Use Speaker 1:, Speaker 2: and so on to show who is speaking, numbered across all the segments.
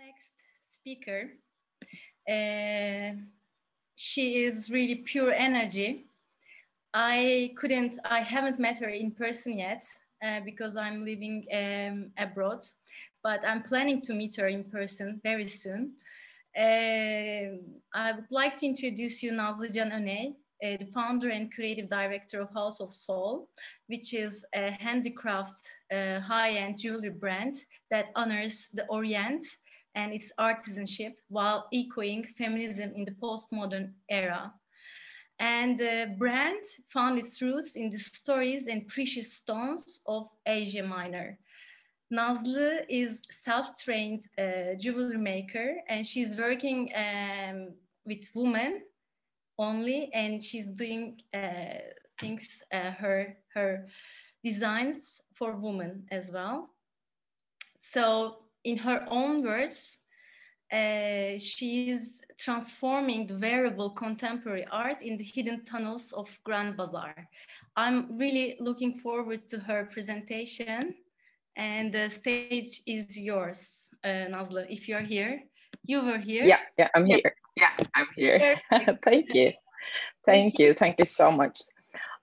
Speaker 1: next speaker, she is really pure energy. I haven't met her in person yet because I'm living abroad, but I'm planning to meet her in person very soon. I would like to introduce you Nazlıcan Yoney, the founder and creative director of House of Sól, which is a handicraft high-end jewelry brand that honors the Orient and its artisanship while echoing feminism in the postmodern era. And the brand found its roots in the stories and precious stones of Asia Minor. Nazlı is self-trained jewelry maker, and she's working with women only, and she's doing things, her designs for women as well. So in her own words, she's transforming the wearable contemporary art in the hidden tunnels of Grand Bazaar. I'm really looking forward to her presentation, and the stage is yours, Nazlı, if you're here. You were here?
Speaker 2: Yeah, I'm here. Yeah, I'm here. Thank you. Thank you so much.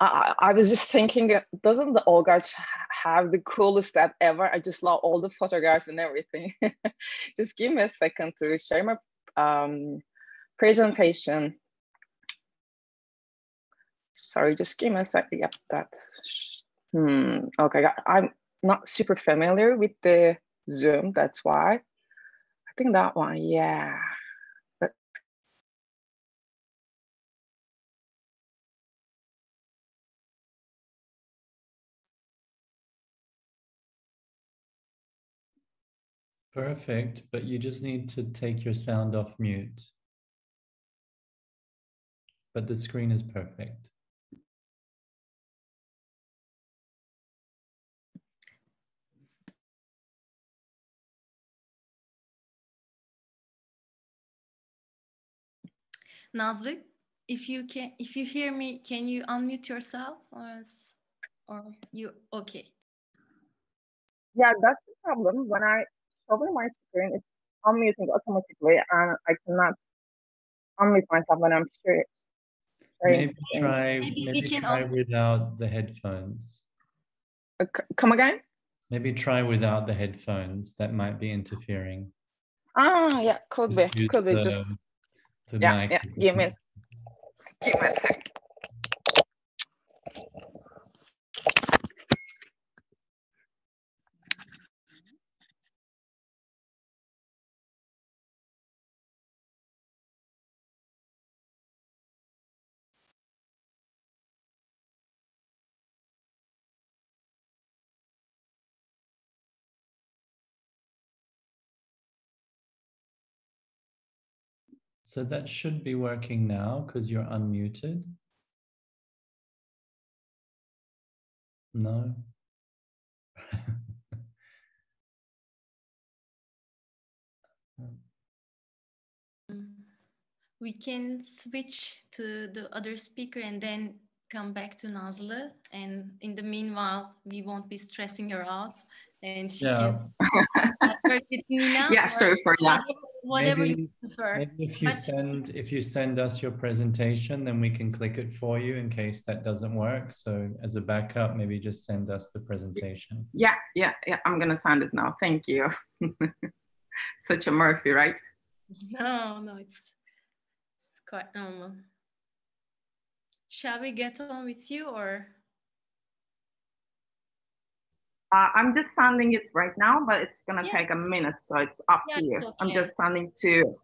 Speaker 2: I was just thinking, doesn't the Olgars have the coolest set ever? I just love all the photographs and everything. Just give me a second to share my presentation. Sorry, just give me a second. Yep, that. Okay, I'm not super familiar with the Zoom, that's why. I think that one, yeah.
Speaker 3: Perfect, but you just need to take your sound off mute. But the screen is perfect.
Speaker 1: Nazlı, if you hear me, can you unmute yourself, or you okay?
Speaker 2: Yeah, that's the problem. When I cover my screen, it's unmuting automatically, and I cannot unmute myself when I'm sure.
Speaker 3: Maybe try without the headphones.
Speaker 2: Come again?
Speaker 3: Maybe try without the headphones. That might be interfering.
Speaker 2: Yeah, could be. Just
Speaker 3: the
Speaker 2: yeah,
Speaker 3: mic.
Speaker 2: yeah. Give me a sec.
Speaker 3: So that should be working now because you're unmuted. No.
Speaker 1: We can switch to the other speaker and then come back to Nazlı. And in the meanwhile, we won't be stressing her out, and she can work with Nina.
Speaker 2: Yeah, sorry for that.
Speaker 1: Whatever you prefer.
Speaker 3: Maybe if you send us your presentation, then we can click it for you in case that doesn't work. So as a backup, maybe just send us the presentation.
Speaker 2: Yeah. I'm gonna send it now. Thank you. Such a Murphy, right?
Speaker 1: No, it's quite normal. Shall we get on with you, or?
Speaker 2: I'm just sending it right now, but it's gonna take a minute, so it's up to you. Okay. I'm just sending to.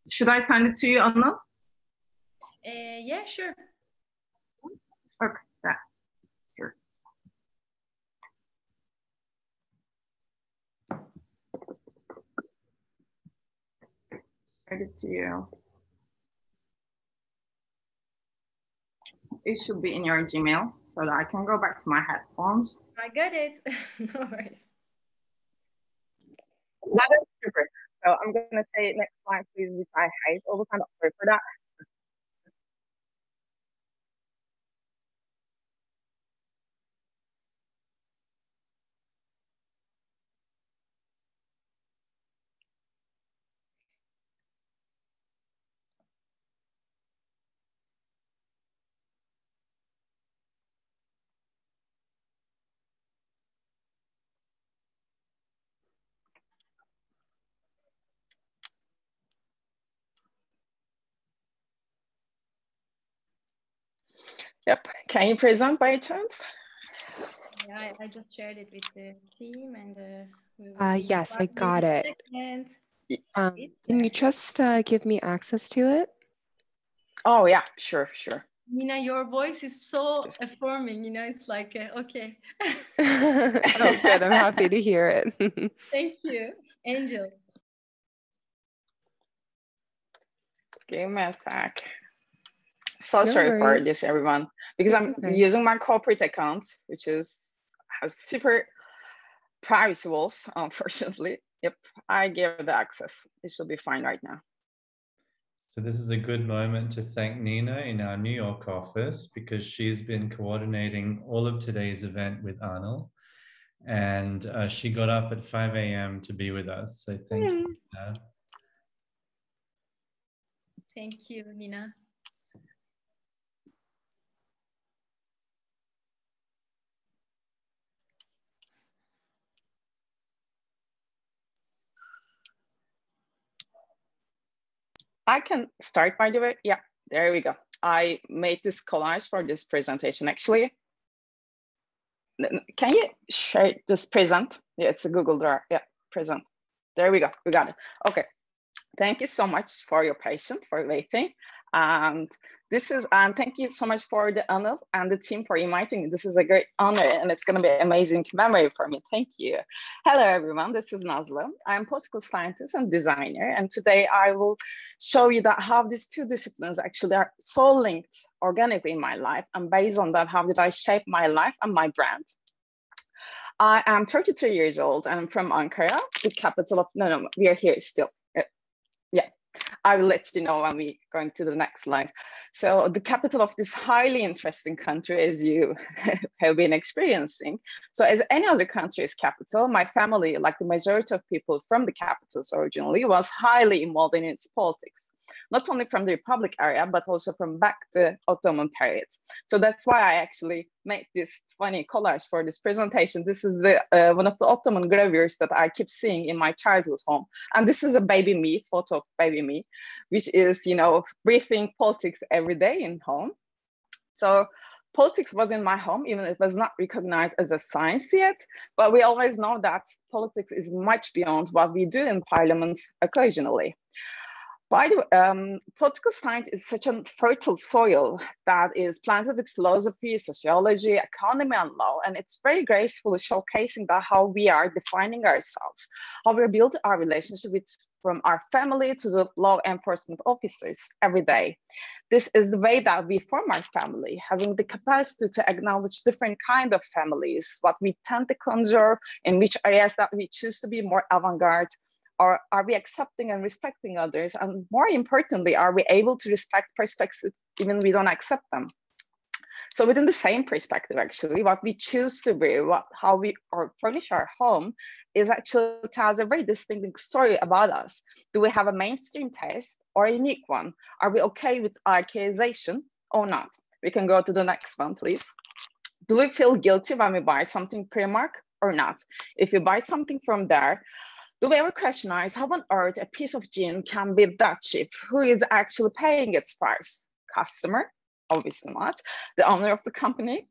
Speaker 2: Should I send it to you, Anna?
Speaker 1: Yeah, sure.
Speaker 2: Okay, yeah, sure. Send it to you. It should be in your Gmail so that I can go back to my headphones.
Speaker 1: I got it. No worries.
Speaker 2: That is super. So I'm gonna say next slide, please, which I hate all the time. Sorry for that. Yep. Can you present by chance?
Speaker 1: Yeah, I just shared it with the team, and
Speaker 4: yes, I got it. Can you just give me access to it?
Speaker 2: Oh yeah, sure.
Speaker 1: Nina, your voice is so affirming, you know, it's like, okay.
Speaker 4: Oh, good. I'm happy to hear it.
Speaker 1: Thank you. Angel.
Speaker 2: Give me a sec. So sorry for this, everyone, because I'm using my corporate account, which has super privacy walls, unfortunately. Yep, I gave the access. It should be fine right now.
Speaker 3: So this is a good moment to thank Nina in our New York office, because she's been coordinating all of today's event with Arnold, and she got up at 5 a.m. to be with us. So thank you, Nina.
Speaker 1: Thank you, Nina.
Speaker 2: I can start, by the way. Yeah, there we go. I made this collage for this presentation, actually. Can you share this present? Yeah, it's a Google Drive. Yeah, present. There we go. We got it. Okay. Thank you so much for your patience, for waiting. And thank you so much for the honor and the team for inviting me. This is a great honor, and it's going to be an amazing memory for me. Thank you. Hello, everyone. This is Nazlı. I'm a political scientist and designer, and today I will show you that how these two disciplines actually are so linked organically in my life, and based on that, how did I shape my life and my brand. I am 33 years old, and I'm from Ankara, the capital of, no, we are here still. Yeah, I will let you know when we're going to the next slide. So the capital of this highly interesting country, as you have been experiencing. So as any other country's capital, my family, like the majority of people from the capitals originally, was highly involved in its politics. Not only from the Republic area, but also from back the Ottoman period. So that's why I actually made this funny collage for this presentation. This is one of the Ottoman gravures that I keep seeing in my childhood home. And this is a baby me, photo of baby me, which is, you know, breathing politics every day in home. So politics was in my home, even if it was not recognized as a science yet, but we always know that politics is much beyond what we do in parliaments occasionally. By the way, political science is such a fertile soil that is planted with philosophy, sociology, economy, and law, and it's very gracefully showcasing that how we are defining ourselves, how we build our relationship with, from our family to the law enforcement officers every day. This is the way that we form our family, having the capacity to acknowledge different kinds of families, what we tend to conjure, in which areas that we choose to be more avant-garde, or are we accepting and respecting others? And more importantly, are we able to respect perspectives even if we don't accept them? So within the same perspective, actually, what we choose to be, how we furnish our home is actually tells a very distinct story about us. Do we have a mainstream taste or a unique one? Are we okay with archaization or not? We can go to the next one, please. Do we feel guilty when we buy something Primark or not? If you buy something from there, do we ever questionize how on earth a piece of jean can be that cheap? Who is actually paying its price? Customer? Obviously not. The owner of the company?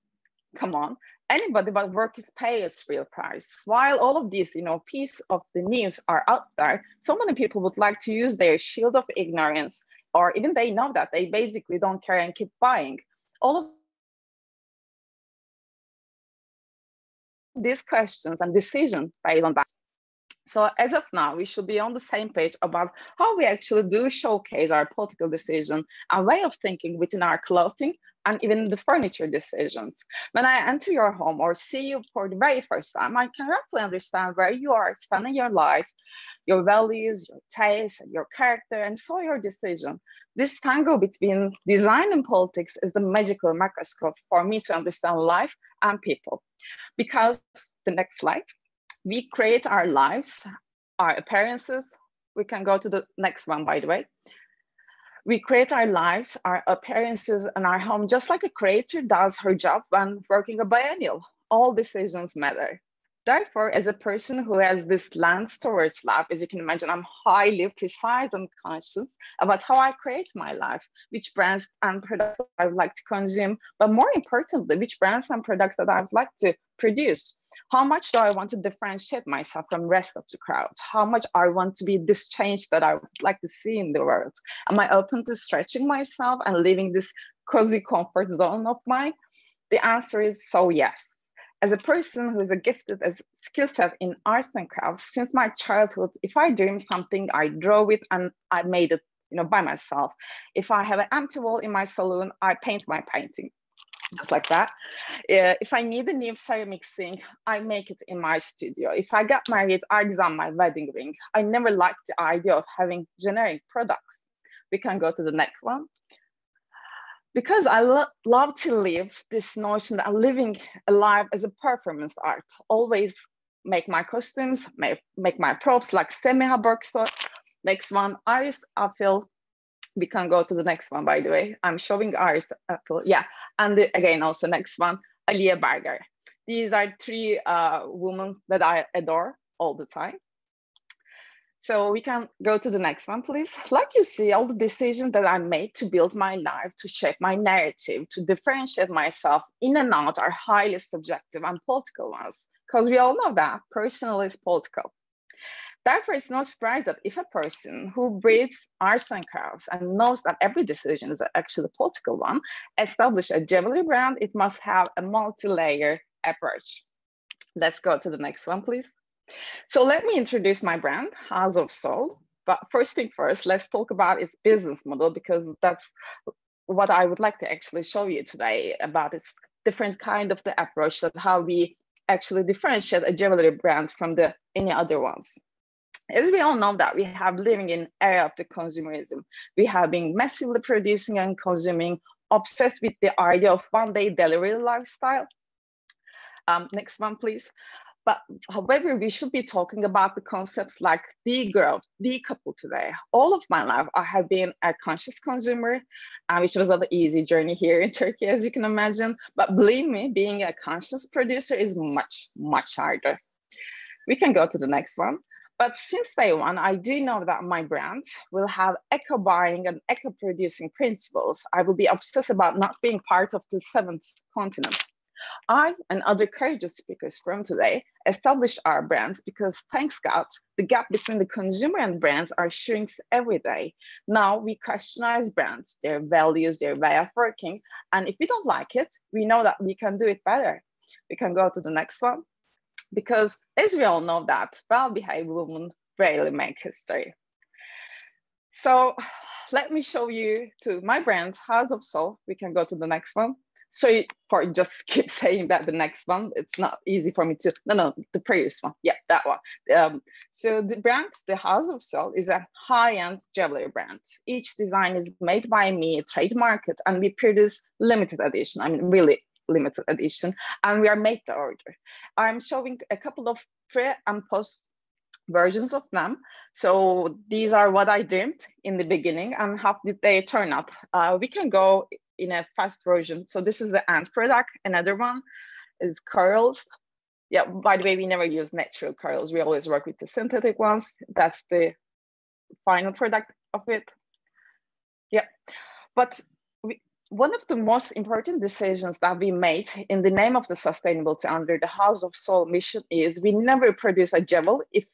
Speaker 2: Come on. Anybody but workers pay its real price. While all of these, piece of the news are out there, so many people would like to use their shield of ignorance, or even they know that they basically don't care and keep buying. All of these questions and decisions based on that. So as of now, we should be on the same page about how we actually do showcase our political decision and way of thinking within our clothing and even the furniture decisions. When I enter your home or see you for the very first time, I can roughly understand where you are spending your life, your values, your tastes, your character, and so your decision. This tango between design and politics is the magical microscope for me to understand life and people. Because, the next slide, we create our lives, our appearances. We can go to the next one, by the way. We create our lives, our appearances, and our home, just like a creator does her job when working a biennial. All decisions matter. Therefore, as a person who has this lens towards life, as you can imagine, I'm highly precise and conscious about how I create my life, which brands and products I would like to consume, but more importantly, which brands and products that I would like to produce. How much do I want to differentiate myself from the rest of the crowd? How much I want to be this change that I would like to see in the world? Am I open to stretching myself and leaving this cozy comfort zone of mine? The answer is so yes. As a person who is a gifted as skill set in arts and crafts, since my childhood, if I dream something, I draw it and I made it, by myself. If I have an empty wall in my salon, I paint my painting, just like that. If I need a new ceramic sink, I make it in my studio. If I get married, I design my wedding ring. I never liked the idea of having generic products. We can go to the next one. Because I love to live this notion that I'm living a life as a performance art, always make my costumes, make my props like Semiha Berkso. Next one, Iris Affil. We can go to the next one, by the way. I'm showing Iris Affil, yeah. And again, also next one, Aliye Berger. These are three women that I adore all the time. So we can go to the next one, please. Like you see, all the decisions that I made to build my life, to shape my narrative, to differentiate myself in and out are highly subjective and political ones, because we all know that personal is political. Therefore, it's no surprise that if a person who breathes arts and crafts and knows that every decision is actually a political one, establish a jewelry brand, it must have a multi-layer approach. Let's go to the next one, please. So let me introduce my brand, House of Sól. But first thing first, let's talk about its business model, because that's what I would like to actually show you today, about its different kind of the approach, that how we actually differentiate a jewelry brand from any other ones. As we all know that we have living in era of the consumerism. We have been massively producing and consuming, obsessed with the idea of one-day delivery lifestyle. Next one, please. But however, we should be talking about the concepts like the girl, the couple today. All of my life, I have been a conscious consumer, which was not an easy journey here in Turkey, as you can imagine. But believe me, being a conscious producer is much, much harder. We can go to the next one. But since day one, I do know that my brands will have eco-buying and eco-producing principles. I will be obsessed about not being part of the seventh continent. I and other courageous speakers from today established our brands because, thanks God, the gap between the consumer and brands are shrinking every day. Now we customize brands, their values, their way of working. And if we don't like it, we know that we can do it better. We can go to the next one. Because as we all know that well-behaved women rarely make history. So let me show you to my brand, House of Sól. We can go to the next one. So for just keep saying that the next one, it's not easy for me to, no, the previous one. Yeah, that one. So the brand, the House of Sól, is a high-end jewelry brand. Each design is made by me, trademarked, and we produce limited edition. I mean, really limited edition, and we are made to order. I'm showing a couple of pre and post versions of them. So these are what I dreamed in the beginning and how did they turn up. We can go in a fast version. So this is the end product. Another one is curls. Yeah, by the way, we never use natural curls. We always work with the synthetic ones. That's the final product of it. Yeah, but one of the most important decisions that we made in the name of the sustainability under the House of Sól mission is we never produce a jewel if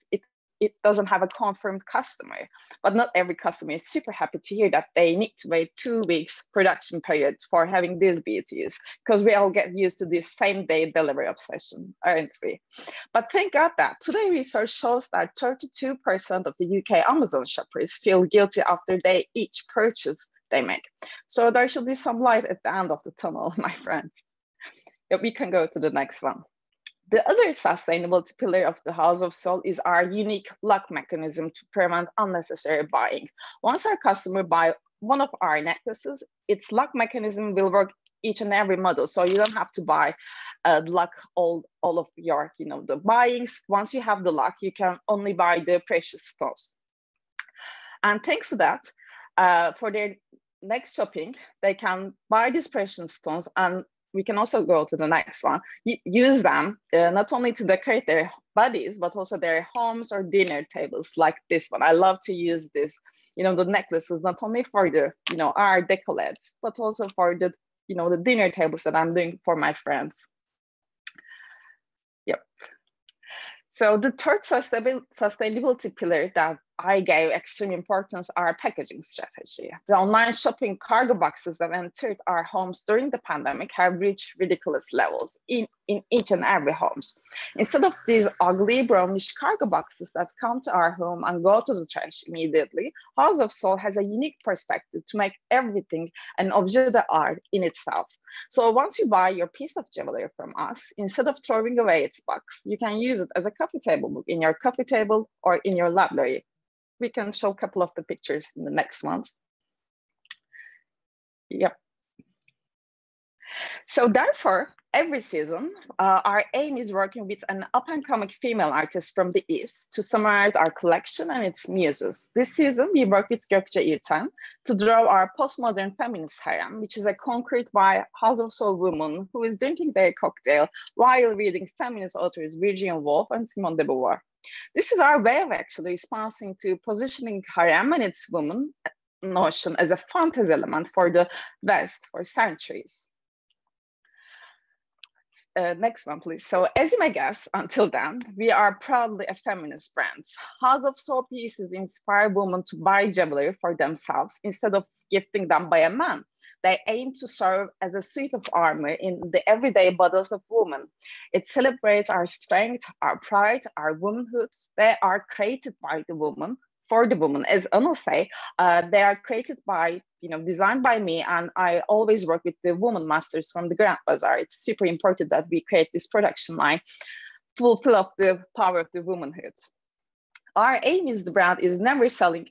Speaker 2: it doesn't have a confirmed customer. But not every customer is super happy to hear that they need to wait 2 weeks production periods for having these beauties, because we all get used to this same day delivery obsession, aren't we? But thank God that today research shows that 32% of the UK Amazon shoppers feel guilty after they each purchase they make. So there should be some light at the end of the tunnel, my friends. Yeah, we can go to the next one. The other sustainability pillar of the House of Sól is our unique lock mechanism to prevent unnecessary buying. Once our customer buys one of our necklaces, its lock mechanism will work each and every model. So you don't have to buy lock all of your, the buyings. Once you have the lock, you can only buy the precious stones. And thanks to that, for their next shopping, they can buy these precious stones and we can also go to the next one, use them not only to decorate their bodies, but also their homes or dinner tables, like this one. I love to use this. The necklace is not only for the, our decorates, but also for the, the dinner tables that I'm doing for my friends. Yep. So the third sustainability pillar that I gave extreme importance are packaging strategy. The online shopping cargo boxes that entered our homes during the pandemic have reached ridiculous levels in each and every homes. Instead of these ugly brownish cargo boxes that come to our home and go to the trash immediately, House of Sól has a unique perspective to make everything an objet d'art in itself. So once you buy your piece of jewelry from us, instead of throwing away its box, you can use it as a coffee table book in your coffee table or in your library. We can show a couple of the pictures in the next ones. Yep. So therefore, every season, our aim is working with an up-and-coming female artist from the East to summarize our collection and its muses. This season, we work with Gökçe İrten to draw our postmodern feminist harem, which is conquered by House of Sól women who is drinking their cocktail while reading feminist authors Virginia Woolf and Simone de Beauvoir. This is our way of actually responding to positioning harem and its woman notion as a fantasy element for the West for centuries. Next one, please. So as you may guess, until then, we are proudly a feminist brand. House of Sól pieces inspire women to buy jewelry for themselves instead of gifting them by a man. They aim to serve as a suit of armor in the everyday battles of women. It celebrates our strength, our pride, our womanhood. They are created by the woman, for the woman. As Anil say, they are created by, designed by me, and I always work with the woman masters from the Grand Bazaar. It's super important that we create this production line full of the power of the womanhood. Our aim is the brand is never selling,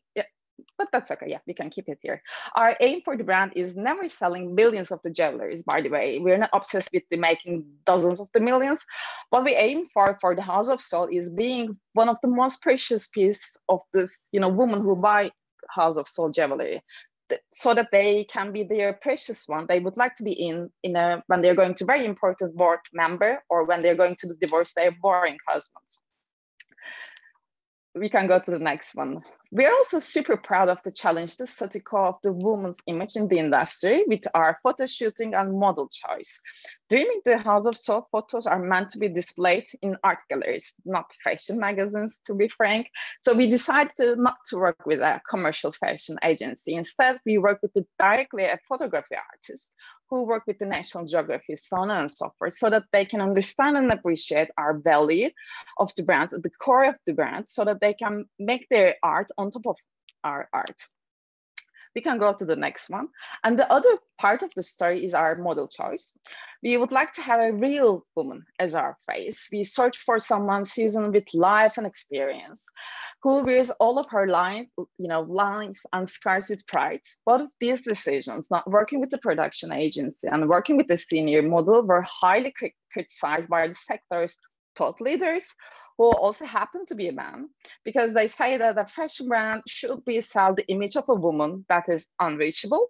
Speaker 2: but that's okay, yeah, we can keep it here. Our aim for the brand is never selling millions of the jewelries, by the way. We're not obsessed with the making dozens of the millions. What we aim for the House of Sól is being one of the most precious pieces of this, women who buy House of Sól jewelry, so that they can be their precious one. They would like to be when they're going to very important board member or when they're going to divorce their boring husbands. We can go to the next one. We are also super proud of the challenge, the status quo of the woman's image in the industry with our photo shooting and model choice. During the House of Sól, photos are meant to be displayed in art galleries, not fashion magazines, to be frank. So we decided not to work with a commercial fashion agency. Instead, we work with directly a photography artist who work with the National Geography, so on and so forth, so that they can understand and appreciate our value of the brand, the core of the brand, so that they can make their art on top of our art. We can go to the next one. And the other part of the story is our model choice. We would like to have a real woman as our face. We search for someone seasoned with life and experience, who wears all of her lines and scars with pride. Both of these decisions, not working with the production agency and working with the senior model, were highly criticized by the sector's thought leaders, who also happen to be a man, because they say that a fashion brand should be sell the image of a woman that is unreachable.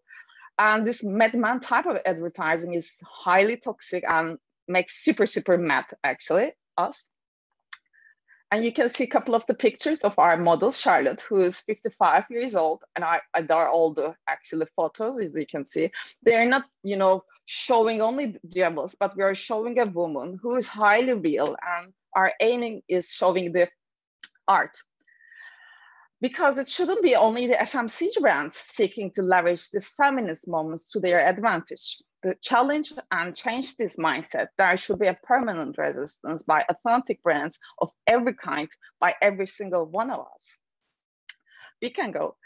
Speaker 2: And this madman type of advertising is highly toxic and makes super mad, actually, us. And you can see a couple of the pictures of our model, Charlotte, who is 55 years old. And I adore all the actually photos, as you can see. They're not, showing only jewels, but we are showing a woman who is highly real, and our aiming is showing the art. Because it shouldn't be only the FMCG brands seeking to leverage these feminist moments to their advantage. To challenge and change this mindset, there should be a permanent resistance by authentic brands of every kind, by every single one of us. We can go.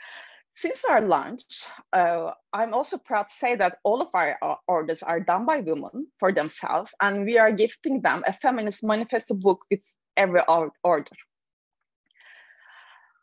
Speaker 2: Since our launch, I'm also proud to say that all of our orders are done by women for themselves, and we are gifting them a feminist manifesto book with every order.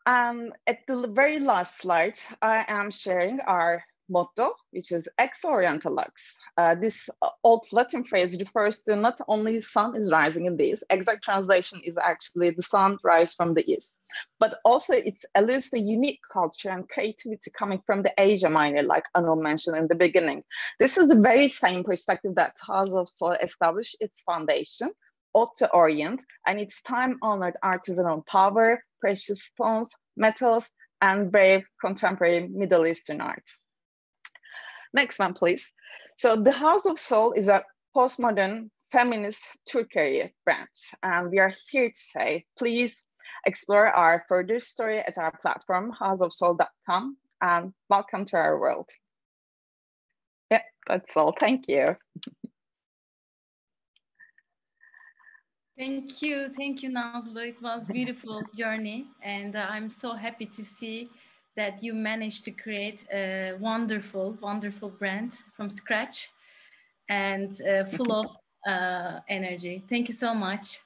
Speaker 2: At the very last slide, I am sharing our motto, which is ex oriente lux. This old Latin phrase refers to not only sun is rising in the east, exact translation is actually the sun rise from the east, but also it alludes to unique culture and creativity coming from the Asia Minor, like Anil mentioned in the beginning. This is the very same perspective that House of Sól established its foundation, Ode to Orient, and its time-honored artisanal power, precious stones, metals, and brave contemporary Middle Eastern art. Next one, please. So the House of Sól is a postmodern feminist Turkey brand. And we are here to say, please explore our further story at our platform, houseofsol.com, and welcome to our world. Yeah, that's all. Thank you.
Speaker 1: Thank you, Nazlı. It was a beautiful journey, and I'm so happy to see that you managed to create a wonderful, wonderful brand from scratch and full of energy. Thank you so much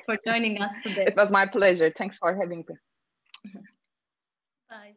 Speaker 1: for joining us today.
Speaker 2: It was my pleasure. Thanks for having me.
Speaker 1: Bye.